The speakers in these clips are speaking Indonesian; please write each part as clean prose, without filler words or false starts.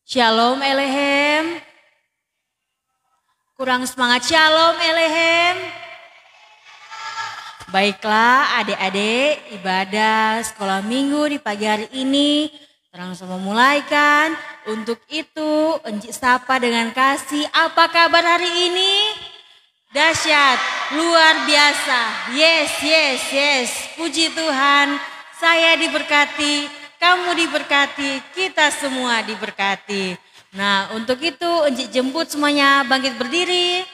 Shalom Elehem. Kurang semangat shalom Elehem. Baiklah adik-adik, ibadah sekolah minggu di pagi hari ini langsung memulaikan. Untuk itu Encik sapa dengan kasih. Apa kabar hari ini? Dahsyat, luar biasa. Yes. Puji Tuhan, saya diberkati, kamu diberkati, kita semua diberkati. Nah, untuk itu Encik jemput semuanya bangkit berdiri.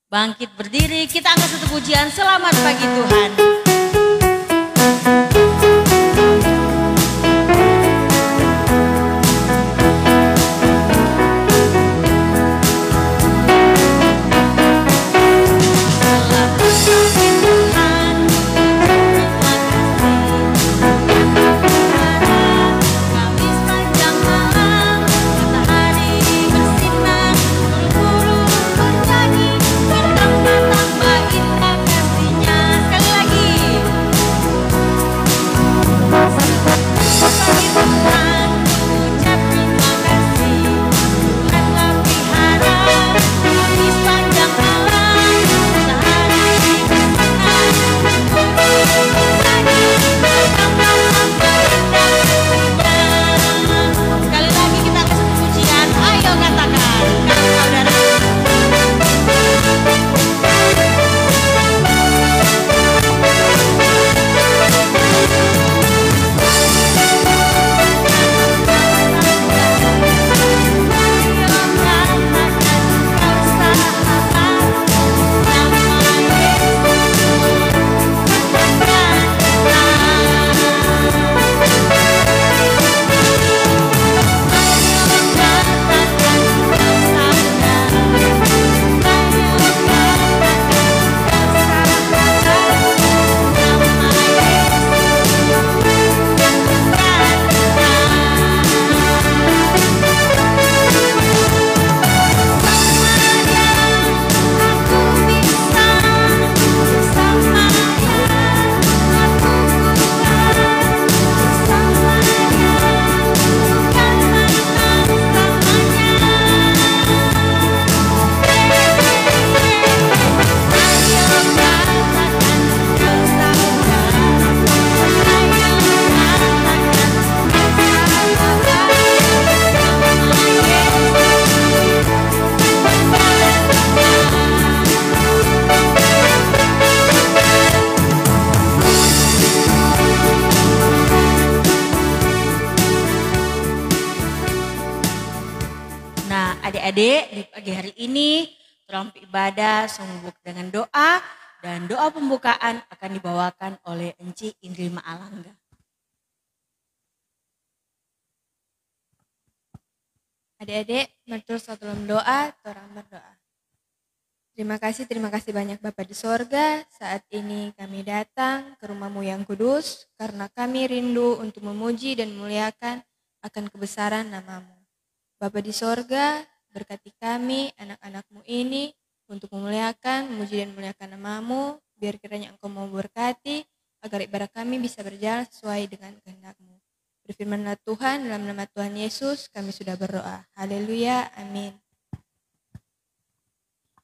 Bangkit berdiri, kita angkat satu pujian. Selamat pagi Tuhan. Adik-adik, di pagi hari ini terang ibadah sambung dengan doa, dan doa pembukaan akan dibawakan oleh Encik Indri Maalangga. Adik-adik, matur dalam doa, torang berdoa. Terima kasih banyak Bapa di sorga. Saat ini kami datang ke rumah-Mu yang kudus karena kami rindu untuk memuji dan memuliakan akan kebesaran nama-Mu. Bapa di sorga, berkati kami, anak-anak-Mu ini, untuk memuliakan, memuji dan memuliakan nama-Mu, biar kiranya Engkau mau berkati, agar ibadah kami bisa berjalan sesuai dengan kehendak-Mu. Berfirmanlah Tuhan, dalam nama Tuhan Yesus, kami sudah berdoa. Haleluya, amin.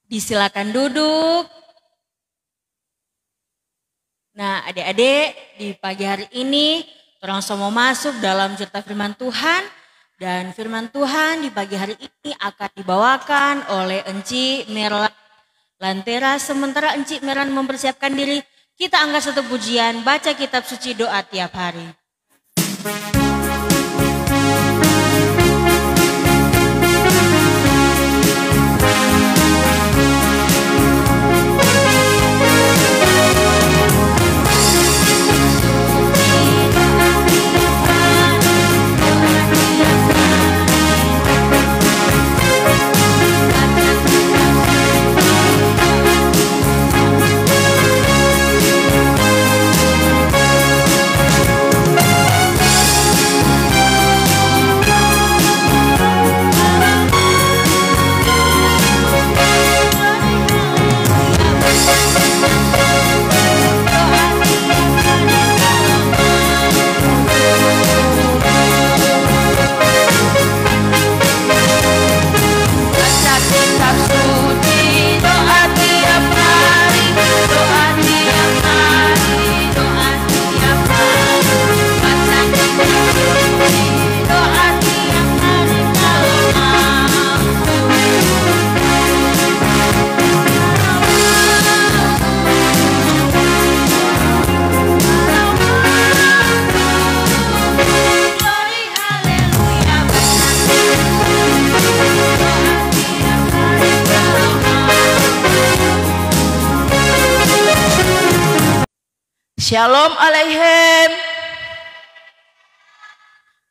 Disilakan duduk. Nah, adik-adik, di pagi hari ini, orang semua masuk dalam cerita firman Tuhan. Dan firman Tuhan di pagi hari ini akan dibawakan oleh Encik Merlan Lantera. Sementara Encik Merlan mempersiapkan diri, kita angkat satu pujian, baca kitab suci, doa tiap hari. Shalom aleichem.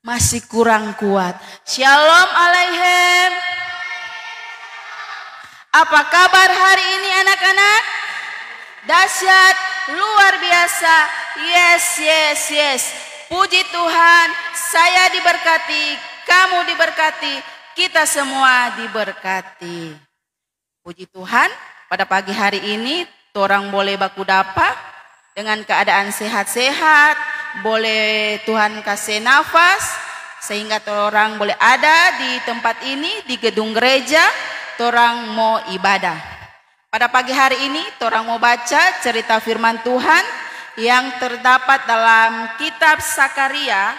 Masih kurang kuat. Shalom aleichem. Apa kabar hari ini anak-anak? Dahsyat, luar biasa. Yes. Puji Tuhan, saya diberkati, kamu diberkati, kita semua diberkati. Puji Tuhan, pada pagi hari ini torang boleh baku dapa dengan keadaan sehat-sehat, boleh Tuhan kasih nafas sehingga torang boleh ada di tempat ini, di gedung gereja, torang mau ibadah. Pada pagi hari ini torang mau baca cerita firman Tuhan yang terdapat dalam kitab Sakaria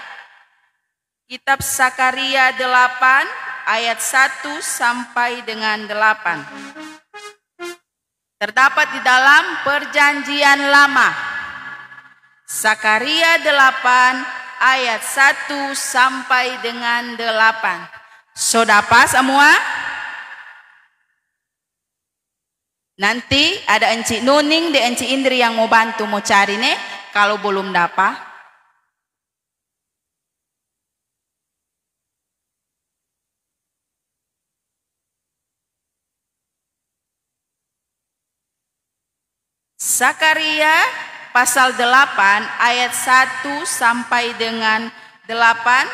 8 ayat 1 sampai dengan 8. Terdapat di dalam Perjanjian Lama. Sakaria 8 ayat 1 sampai dengan 8. Sodapa semua? Nanti ada Encik Nuning dan Encik Indri yang mau bantu mau cari nih kalau belum dapat. Sakaria pasal 8 ayat 1 sampai dengan 8.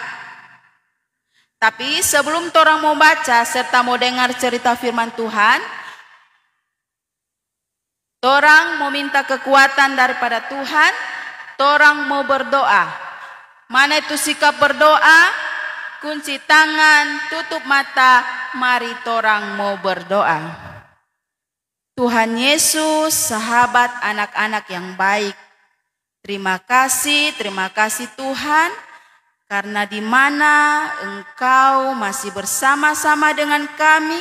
Tapi sebelum torang mau baca serta mau dengar cerita firman Tuhan, torang mau minta kekuatan daripada Tuhan, torang mau berdoa. Mana itu sikap berdoa? Kunci tangan, tutup mata, mari torang mau berdoa. Tuhan Yesus, sahabat anak-anak yang baik. Terima kasih Tuhan, karena di mana Engkau masih bersama-sama dengan kami,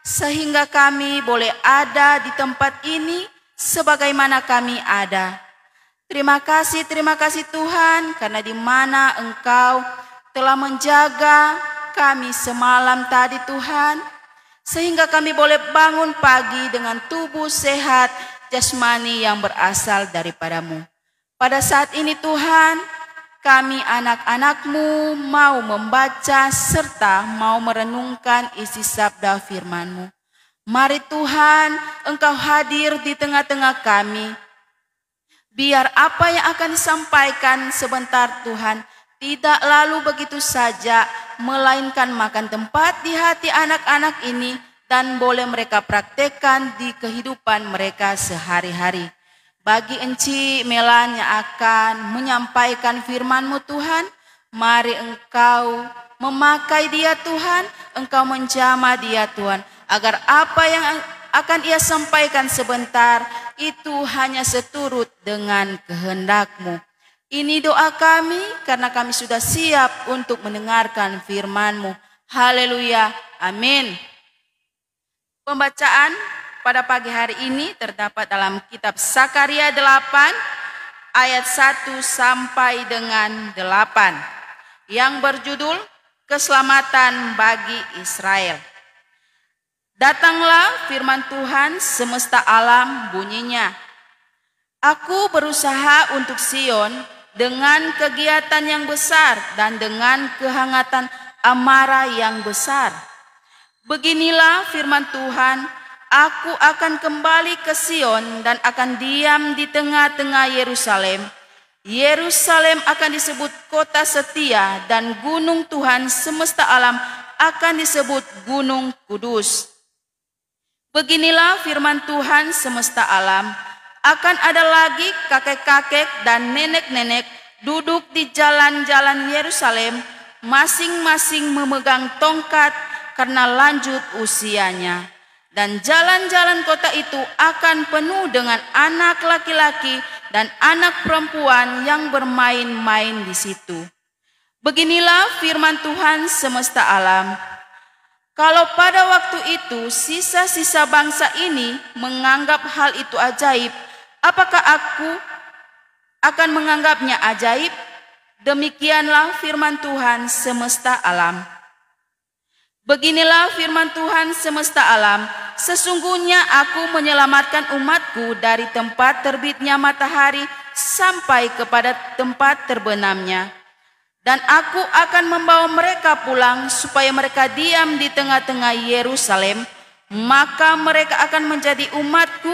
sehingga kami boleh ada di tempat ini sebagaimana kami ada. Terima kasih Tuhan, karena di mana Engkau telah menjaga kami semalam tadi Tuhan, sehingga kami boleh bangun pagi dengan tubuh sehat jasmani yang berasal daripadamu. Pada saat ini Tuhan, kami anak-anak-Mu mau membaca serta mau merenungkan isi sabda firman-Mu. Mari Tuhan, Engkau hadir di tengah-tengah kami. Biar apa yang akan disampaikan sebentar Tuhan, tidak lalu begitu saja, melainkan makan tempat di hati anak-anak ini dan boleh mereka praktekkan di kehidupan mereka sehari-hari. Bagi Encik Melan yang akan menyampaikan firman-Mu Tuhan, mari Engkau memakai dia Tuhan, Engkau menjamah dia Tuhan, agar apa yang akan ia sampaikan sebentar itu hanya seturut dengan kehendak-Mu. Ini doa kami karena kami sudah siap untuk mendengarkan firman-Mu. Haleluya, amin. Pembacaan pada pagi hari ini terdapat dalam kitab Sakaria 8 ayat 1 sampai dengan 8 yang berjudul Keselamatan bagi Israel. Datanglah firman Tuhan semesta alam bunyinya. Aku berusaha untuk Sion dengan kegiatan yang besar dan dengan kehangatan amarah yang besar. Beginilah firman Tuhan, aku akan kembali ke Sion dan akan diam di tengah-tengah Yerusalem. Yerusalem akan disebut kota setia dan gunung Tuhan semesta alam akan disebut gunung kudus. Beginilah firman Tuhan semesta alam, akan ada lagi kakek-kakek dan nenek-nenek duduk di jalan-jalan Yerusalem, masing-masing memegang tongkat karena lanjut usianya. Dan jalan-jalan kota itu akan penuh dengan anak laki-laki dan anak perempuan yang bermain-main di situ. Beginilah firman Tuhan semesta alam. Kalau pada waktu itu sisa-sisa bangsa ini menganggap hal itu ajaib, apakah aku akan menganggapnya ajaib? Demikianlah firman Tuhan semesta alam. Beginilah firman Tuhan semesta alam, sesungguhnya aku menyelamatkan umatku dari tempat terbitnya matahari sampai kepada tempat terbenamnya. Dan aku akan membawa mereka pulang supaya mereka diam di tengah-tengah Yerusalem. Maka mereka akan menjadi umatku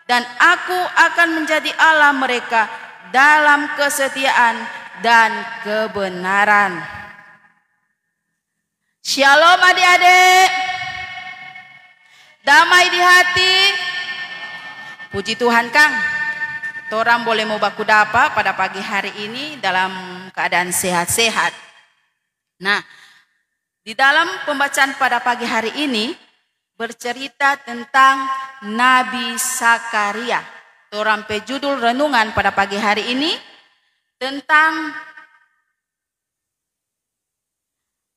dan aku akan menjadi Allah mereka dalam kesetiaan dan kebenaran. Shalom adik-adik. Damai di hati. Puji Tuhan Kang. Torang boleh mau baku dapa pada pagi hari ini dalam keadaan sehat-sehat. Nah, di dalam pembacaan pada pagi hari ini bercerita tentang Nabi Sakaria. Torang pe judul renungan pada pagi hari ini tentang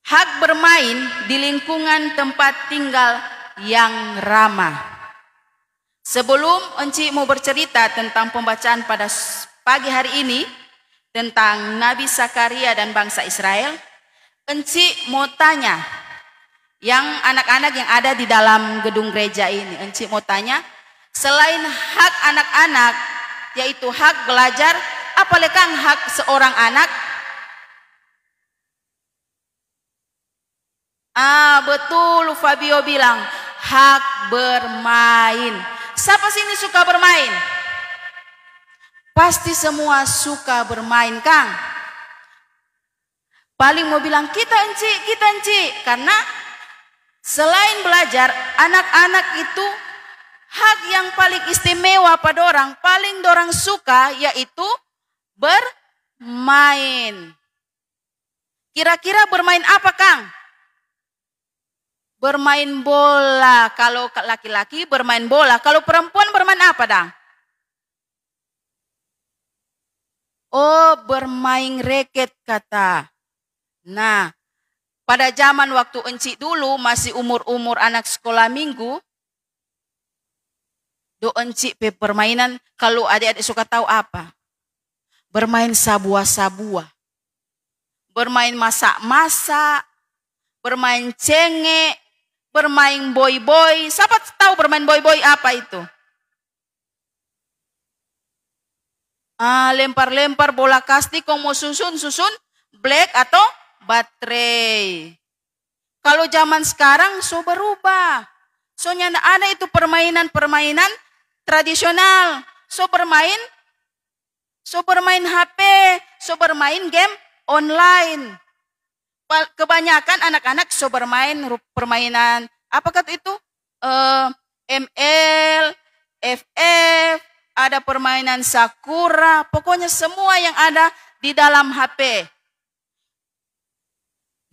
hak bermain di lingkungan tempat tinggal yang ramah. Sebelum Enci mau bercerita tentang pembacaan pada pagi hari ini tentang Nabi Sakaria dan bangsa Israel, Enci mau tanya yang anak-anak yang ada di dalam gedung gereja ini. Enci mau tanya, selain hak anak-anak yaitu hak belajar, apalagi hak seorang anak? Betul Fabio bilang, hak bermain. Siapa sini suka bermain? Pasti semua suka bermain, Kang. Paling mau bilang kita enci. Karena selain belajar, anak-anak itu hak yang paling istimewa pada orang, paling dorang suka yaitu bermain. Kira-kira bermain apa, Kang? Bermain bola. Kalau laki-laki bermain bola. Kalau perempuan bermain apa, Dang? Oh, bermain reket kata. Nah, pada zaman waktu Enci dulu masih umur-umur anak sekolah minggu, do Enci pe permainan, kalau adik-adik suka tahu apa? Bermain sabua-sabua. Bermain masak-masak, bermain cengek, bermain boy-boy. Siapa tahu bermain boy-boy apa itu? Lempar-lempar bola kasti, kau mau susun black atau baterai. Kalau zaman sekarang so berubah. Soalnya ada itu permainan tradisional. So bermain HP, so bermain game online. Kebanyakan anak-anak so bermain permainan apakah itu? ML, FF, ada permainan Sakura, pokoknya semua yang ada di dalam HP.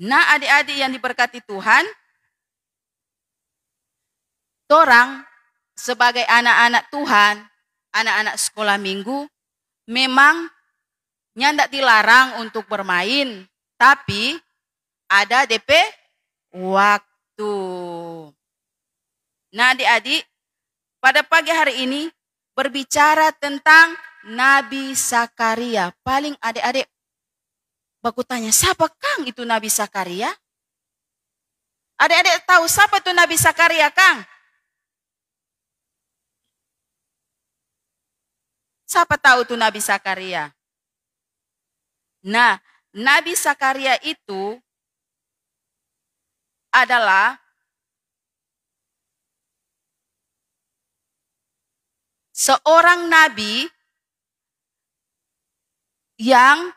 Nah, adik-adik yang diberkati Tuhan, torang sebagai anak-anak Tuhan, anak-anak sekolah minggu, memang nyandak dilarang untuk bermain, tapi ada DP waktu. Nah, adik-adik, pada pagi hari ini berbicara tentang Nabi Sakaria. Paling adik-adik baku tanya, siapa Kang itu Nabi Sakaria? Adik-adik tahu siapa itu Nabi Sakaria, Kang? Siapa tahu itu Nabi Sakaria? Nah, Nabi Sakaria itu adalah seorang nabi yang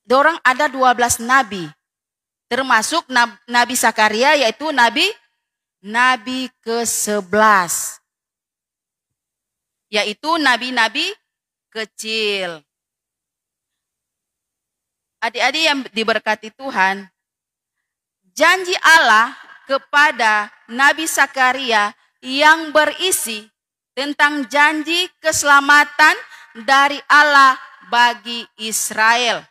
dorang ada 12 nabi. Termasuk Nabi Sakaria yaitu nabi ke-11. Yaitu nabi-nabi kecil. Adik-adik yang diberkati Tuhan, janji Allah kepada Nabi Sakaria yang berisi tentang janji keselamatan dari Allah bagi Israel.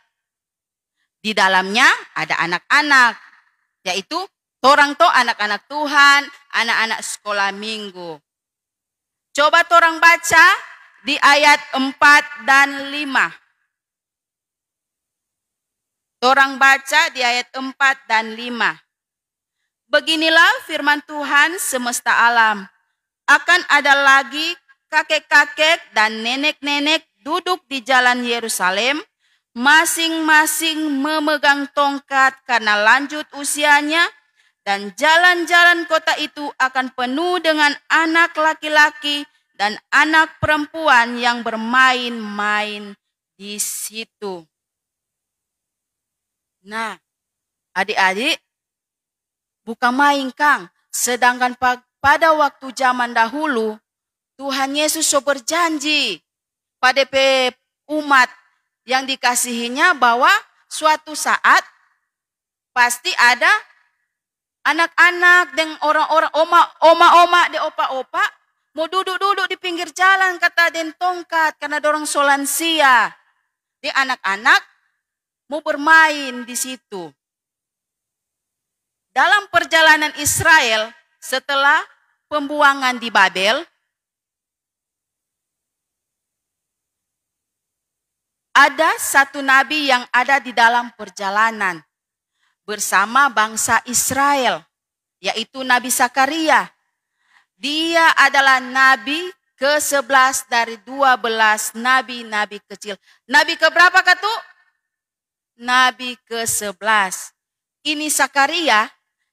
Di dalamnya ada anak-anak, yaitu torang anak-anak Tuhan, anak-anak sekolah minggu. Coba torang baca di ayat 4 dan 5. Torang baca di ayat 4 dan 5. Beginilah firman Tuhan semesta alam. Akan ada lagi kakek-kakek dan nenek-nenek duduk di jalan Yerusalem, masing-masing memegang tongkat karena lanjut usianya, dan jalan-jalan kota itu akan penuh dengan anak laki-laki dan anak perempuan yang bermain-main di situ. Nah, adik-adik, bukan main Kang. Sedangkan pada waktu zaman dahulu, Tuhan Yesus so berjanji pada umat yang dikasihinya bahwa suatu saat pasti ada anak-anak dan orang-orang oma-oma de opa-opa mau duduk-duduk di pinggir jalan kata den tongkat karena dorong solansia. Di anak-anak mau bermain di situ. Dalam perjalanan Israel setelah pembuangan di Babel, ada satu nabi yang ada di dalam perjalanan bersama bangsa Israel, yaitu Nabi Zakaria. Dia adalah nabi ke-11 dari 12 nabi-nabi kecil. Nabi keberapa Katu? Nabi ke-11. Ini Zakaria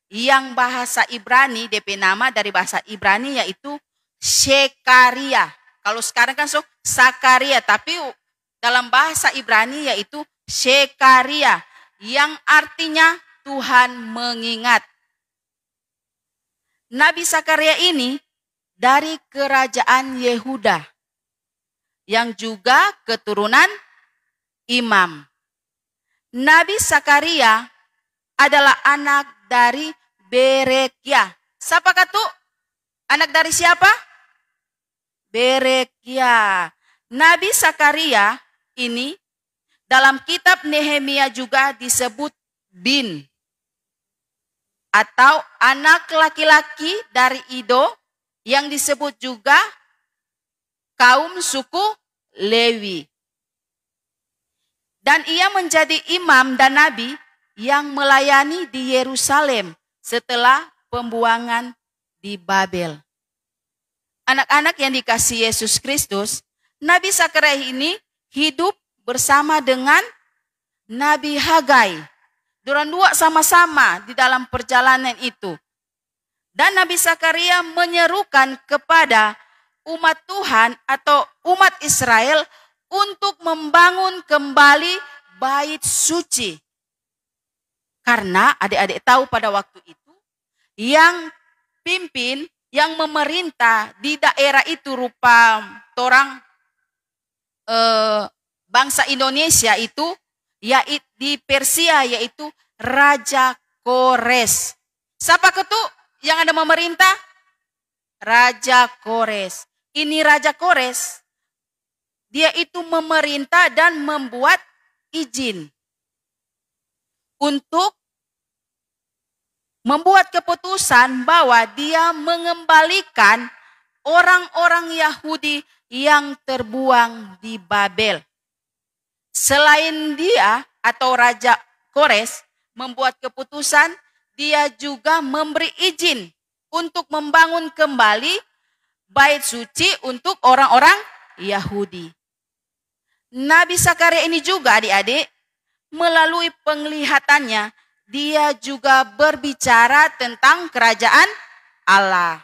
yang bahasa Ibrani, DP nama dari bahasa Ibrani yaitu Shekaria. Kalau sekarang kan Zakaria, tapi dalam bahasa Ibrani yaitu Shekaria, yang artinya Tuhan mengingat. Nabi Zakaria ini dari kerajaan Yehuda, yang juga keturunan imam. Nabi Zakaria adalah anak dari Berekia. Siapa Katu? Anak dari siapa? Berekia. Nabi Zakaria ini dalam kitab Nehemia juga disebut bin, atau anak laki-laki dari Ido yang disebut juga kaum suku Lewi. Dan ia menjadi imam dan nabi yang melayani di Yerusalem setelah pembuangan di Babel. Anak-anak yang dikasihi Yesus Kristus, Nabi Zakaria ini hidup bersama dengan Nabi Hagai. Dorang dua sama-sama di dalam perjalanan itu. Dan Nabi Zakaria menyerukan kepada umat Tuhan atau umat Israel untuk membangun kembali bait suci. Karena adik-adik tahu pada waktu itu yang pimpin, yang memerintah di daerah itu rupa orang bangsa Indonesia itu, yaitu di Persia, yaitu Raja Kores. Siapa Ketu yang ada memerintah? Raja Kores. Ini Raja Kores, dia itu memerintah dan membuat izin untuk membuat keputusan bahwa dia mengembalikan orang-orang Yahudi yang terbuang di Babel. Selain dia atau Raja Kores membuat keputusan, dia juga memberi izin untuk membangun kembali bait suci untuk orang-orang Yahudi. Nabi Zakaria ini juga adik-adik, melalui penglihatannya, dia juga berbicara tentang kerajaan Allah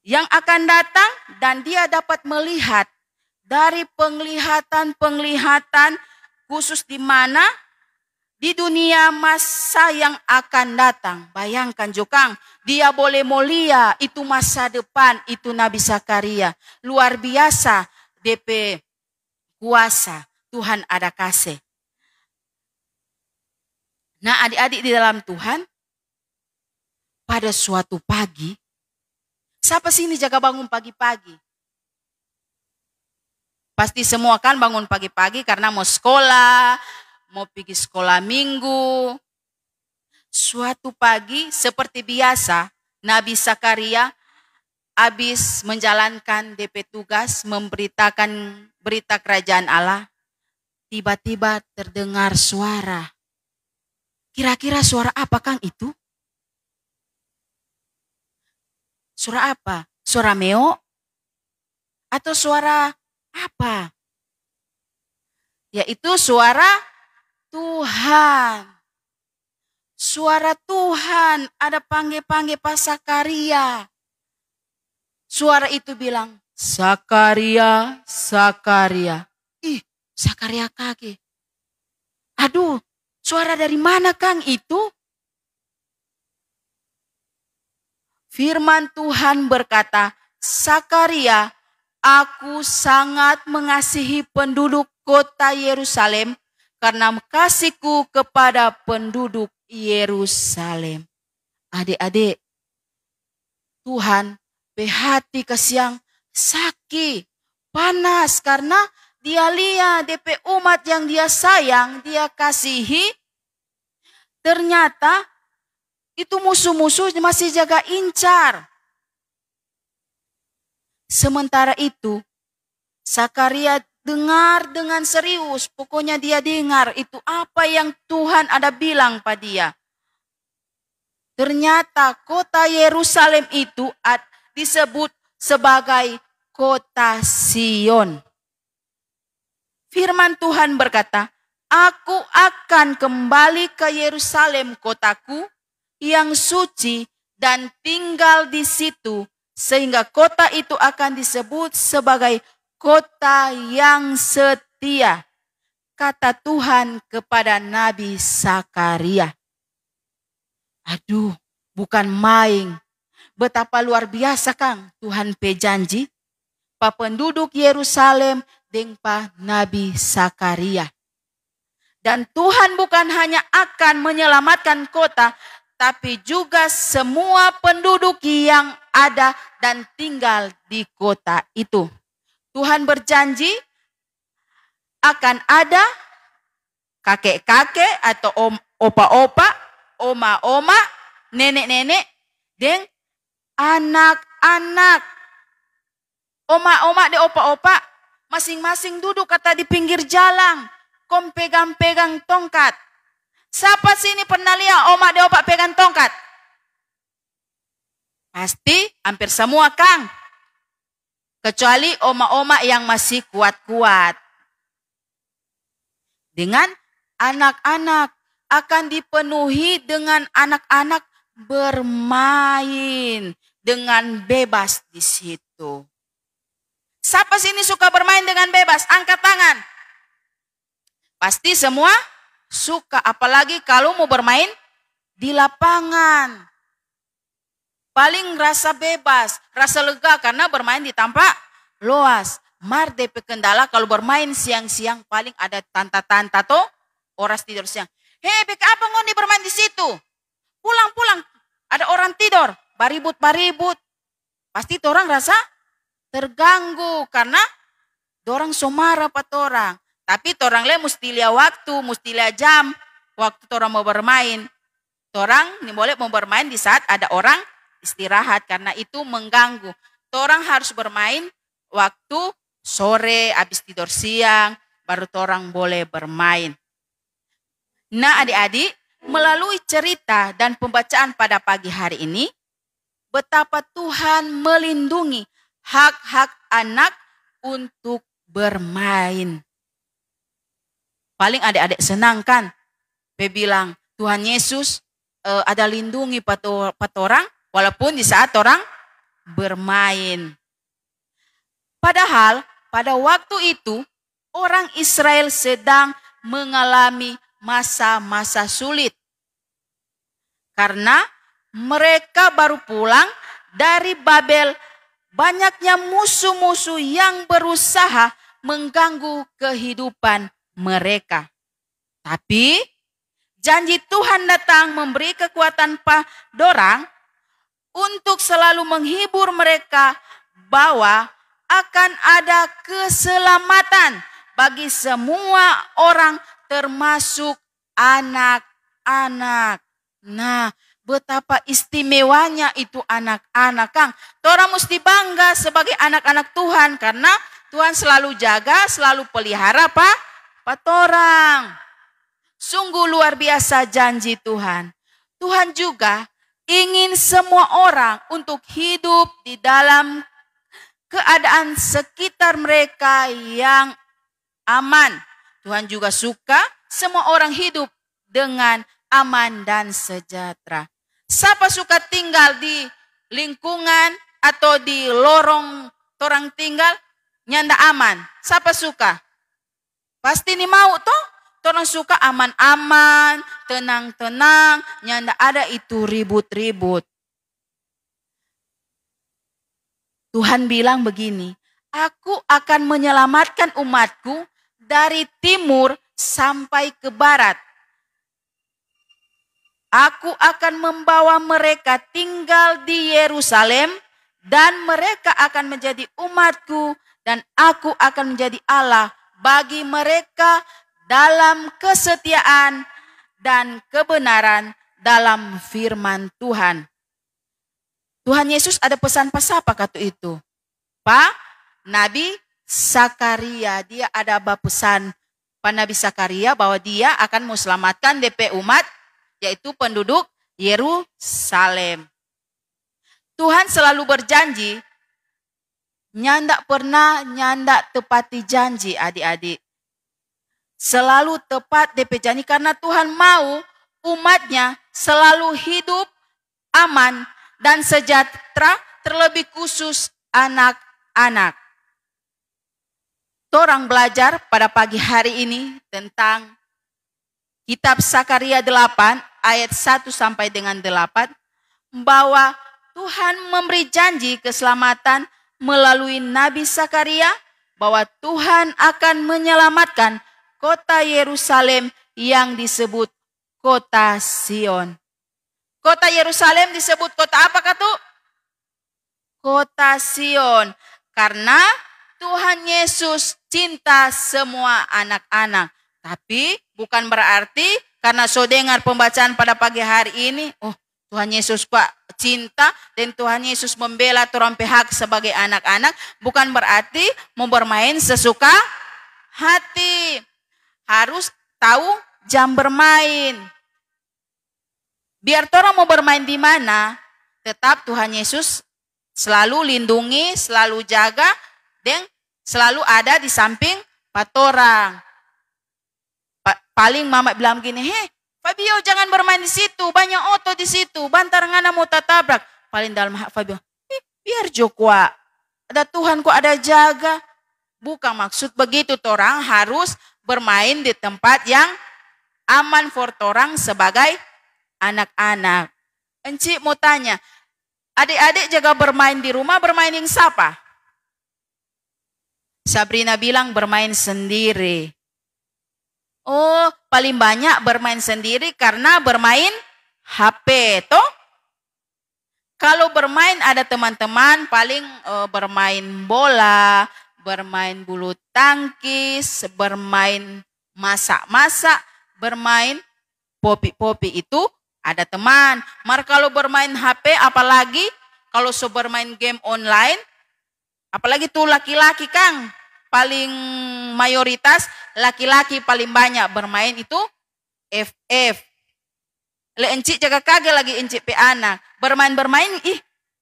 yang akan datang, dan dia dapat melihat dari penglihatan-penglihatan khusus di mana di dunia masa yang akan datang. Bayangkan Jokang, dia boleh mulia, itu masa depan, itu Nabi Zakaria. Luar biasa DP kuasa, Tuhan ada kasih. Nah adik-adik di dalam Tuhan, pada suatu pagi, siapa sih ini jaga bangun pagi-pagi? Pasti semua kan bangun pagi-pagi karena mau sekolah, mau pergi sekolah minggu. Suatu pagi seperti biasa, Nabi Zakaria habis menjalankan DP tugas memberitakan berita kerajaan Allah. Tiba-tiba terdengar suara. Kira-kira suara apa Kang itu? Suara apa? Suara meo Atau suara apa? Yaitu suara Tuhan. Suara Tuhan ada panggil-panggil Pak Sakaria. Suara itu bilang, Sakaria, Sakaria. Ih, Sakaria kaget. Aduh, suara dari mana Kang itu? Firman Tuhan berkata, Sakaria, aku sangat mengasihi penduduk kota Yerusalem karena kasihku kepada penduduk Yerusalem. Adik-adik, Tuhan hati kesiang sakit, panas karena dia lihat DP umat yang dia sayang, dia kasihi. Ternyata itu musuh-musuh masih jaga incar. Sementara itu, Sakaria dengar dengan serius. Pokoknya dia dengar itu apa yang Tuhan ada bilang pada dia. Ternyata kota Yerusalem itu disebut sebagai kota Sion. Firman Tuhan berkata, aku akan kembali ke Yerusalem kotaku yang suci dan tinggal di situ. Sehingga kota itu akan disebut sebagai kota yang setia. Kata Tuhan kepada Nabi Sakaria. Aduh, bukan main. Betapa luar biasa Kang Tuhan pejanji. Pa penduduk Yerusalem dengan pa Nabi Sakaria. Dan Tuhan bukan hanya akan menyelamatkan kota, tapi juga semua penduduk yang ada dan tinggal di kota itu. Tuhan berjanji akan ada kakek-kakek atau opa-opa, oma-oma, nenek-nenek, dan anak-anak. Oma-oma dan opa-opa masing-masing duduk kata di pinggir jalan. Kom pegang-pegang tongkat. Siapa sini pernah lihat oma dan opa pegang tongkat? Pasti hampir semua Kang. Kecuali oma-oma yang masih kuat-kuat. Dengan anak-anak akan dipenuhi dengan anak-anak bermain dengan bebas di situ. Siapa sini suka bermain dengan bebas? Angkat tangan. Pasti semua suka, apalagi kalau mau bermain di lapangan. Paling rasa bebas, rasa lega karena bermain di tempat luas. Mar DP kendala kalau bermain siang-siang paling ada tanta-tanta tuh orang tidur siang. Hei, beka apa ngondi bermain di situ? Pulang-pulang, ada orang tidur, baribut-baribut. Pasti orang rasa terganggu karena dorang somara pat orang. Tapi orang le mesti lihat waktu, mesti lihat jam. Waktu orang mau bermain. Orang ini boleh mau bermain di saat ada orang istirahat. Karena itu mengganggu. Orang harus bermain waktu sore, habis tidur siang. Baru orang boleh bermain. Nah adik-adik, melalui cerita dan pembacaan pada pagi hari ini. Betapa Tuhan melindungi hak-hak anak untuk bermain. Paling adik-adik senang kan? Bilang Tuhan Yesus ada lindungi orang walaupun di saat orang bermain. Padahal pada waktu itu orang Israel sedang mengalami masa-masa sulit. Karena mereka baru pulang dari Babel, banyaknya musuh-musuh yang berusaha mengganggu kehidupan mereka. Tapi janji Tuhan datang memberi kekuatan dorang untuk selalu menghibur mereka bahwa akan ada keselamatan bagi semua orang termasuk anak-anak. Nah, betapa istimewanya itu anak-anak, Kang. Orang mesti bangga sebagai anak-anak Tuhan karena Tuhan selalu jaga, selalu pelihara orang. Sungguh luar biasa janji Tuhan. Tuhan juga ingin semua orang untuk hidup di dalam keadaan sekitar mereka yang aman. Tuhan juga suka semua orang hidup dengan aman dan sejahtera. Siapa suka tinggal di lingkungan atau di lorong orang tinggal nyanda aman? Siapa suka? Pasti ini mau toh? Orang suka aman-aman, tenang-tenang, nyanda ada itu ribut-ribut. Tuhan bilang begini, aku akan menyelamatkan umatku dari timur sampai ke barat. Aku akan membawa mereka tinggal di Yerusalem dan mereka akan menjadi umatku dan aku akan menjadi Allah bagi mereka dalam kesetiaan dan kebenaran dalam firman Tuhan. Tuhan Yesus ada pesan apa kata itu? Pak Nabi Sakaria, dia ada pesan Pak Nabi Sakaria bahwa dia akan menyelamatkan DP umat, yaitu penduduk Yerusalem. Tuhan selalu berjanji, nyanda pernah nyanda tepati janji adik-adik. Selalu tepat DP janji karena Tuhan mau umatnya selalu hidup aman dan sejahtera, terlebih khusus anak-anak. Torang belajar pada pagi hari ini tentang kitab Sakaria 8 ayat 1 sampai dengan 8 bahwa Tuhan memberi janji keselamatan melalui Nabi Sakaria bahwa Tuhan akan menyelamatkan kota Yerusalem yang disebut kota Sion. Kota Yerusalem disebut kota apa katu? Kota Sion. Karena Tuhan Yesus cinta semua anak-anak. Tapi bukan berarti karena so dengar pembacaan pada pagi hari ini, oh Tuhan Yesus kok cinta dan Tuhan Yesus membela orang pihak sebagai anak-anak. Bukan berarti mau bermain sesuka hati. Harus tahu jam bermain. Biar orang mau bermain di mana, tetap Tuhan Yesus selalu lindungi, selalu jaga, dan selalu ada di samping patorang. Paling mama bilang gini, Fabio jangan bermain di situ, banyak oto di situ, bantar ngana mau tatabrak. Paling dalam hak Fabio, biar Jokwa, ada Tuhan kok ada jaga. Bukan maksud begitu, orang harus bermain di tempat yang aman for orang sebagai anak-anak. Encik mau tanya, adik-adik jaga bermain di rumah, bermain yang siapa? Sabrina bilang bermain sendiri. Oh, paling banyak bermain sendiri karena bermain HP, toh? Kalau bermain ada teman-teman, paling bermain bola, bermain bulu tangkis, bermain masak-masak, bermain popi-popi itu ada teman. Mar kalau bermain HP, apalagi kalau so bermain game online, apalagi tuh laki-laki Kang, paling mayoritas laki-laki paling banyak bermain itu FF. Le encik jaga kaget lagi encik pe anak. Bermain-bermain,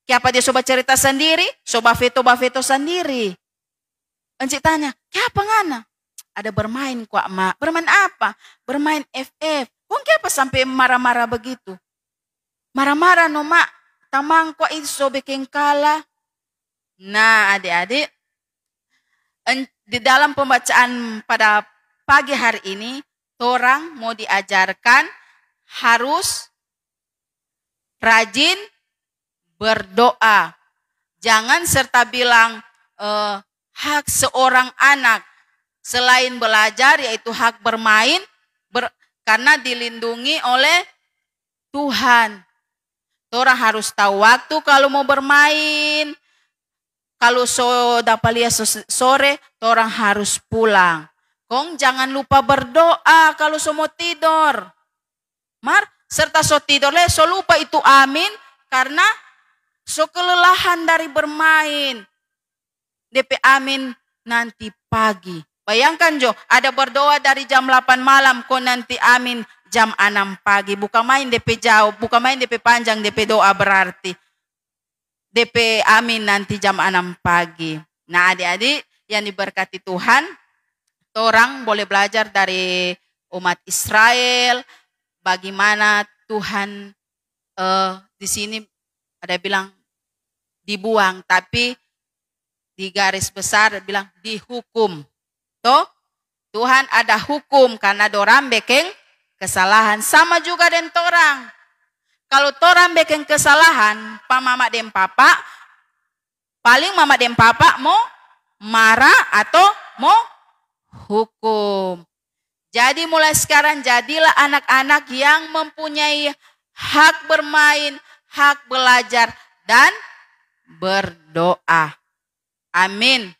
siapa dia coba cerita sendiri, coba veto sendiri. Encik tanya, siapa ngana? Ada bermain kok mak. Bermain apa? Bermain FF. Kok kenapa sampai marah-marah begitu? Marah-marah no mak. Tamang kok itu so bikin kalah. Nah adik-adik, di dalam pembacaan pada pagi hari ini, orang mau diajarkan harus rajin berdoa. Jangan serta bilang hak seorang anak selain belajar yaitu hak bermain karena dilindungi oleh Tuhan. Orang harus tahu waktu kalau mau bermain. Kalau so dapat lihat sore, orang harus pulang. Kong jangan lupa berdoa kalau so mau tidur. Mar, serta so tidur so lupa itu amin karena so kelelahan dari bermain. DP amin nanti pagi. Bayangkan Jo, ada berdoa dari jam 8 malam, kok nanti amin jam 6 pagi. Bukan main DP jauh, bukan main DP panjang, DP doa berarti. DP amin nanti jam 6 pagi. Nah adik-adik yang diberkati Tuhan, orang boleh belajar dari umat Israel, bagaimana Tuhan di sini ada bilang dibuang, tapi di garis besar bilang dihukum. Toh, Tuhan ada hukum karena dorang bikin kesalahan. Sama juga dengan torang. Kalau torang bikin kesalahan, pa mama dan papa, paling mama dan papa mau marah atau mau hukum. Jadi mulai sekarang jadilah anak-anak yang mempunyai hak bermain, hak belajar, dan berdoa. Amin.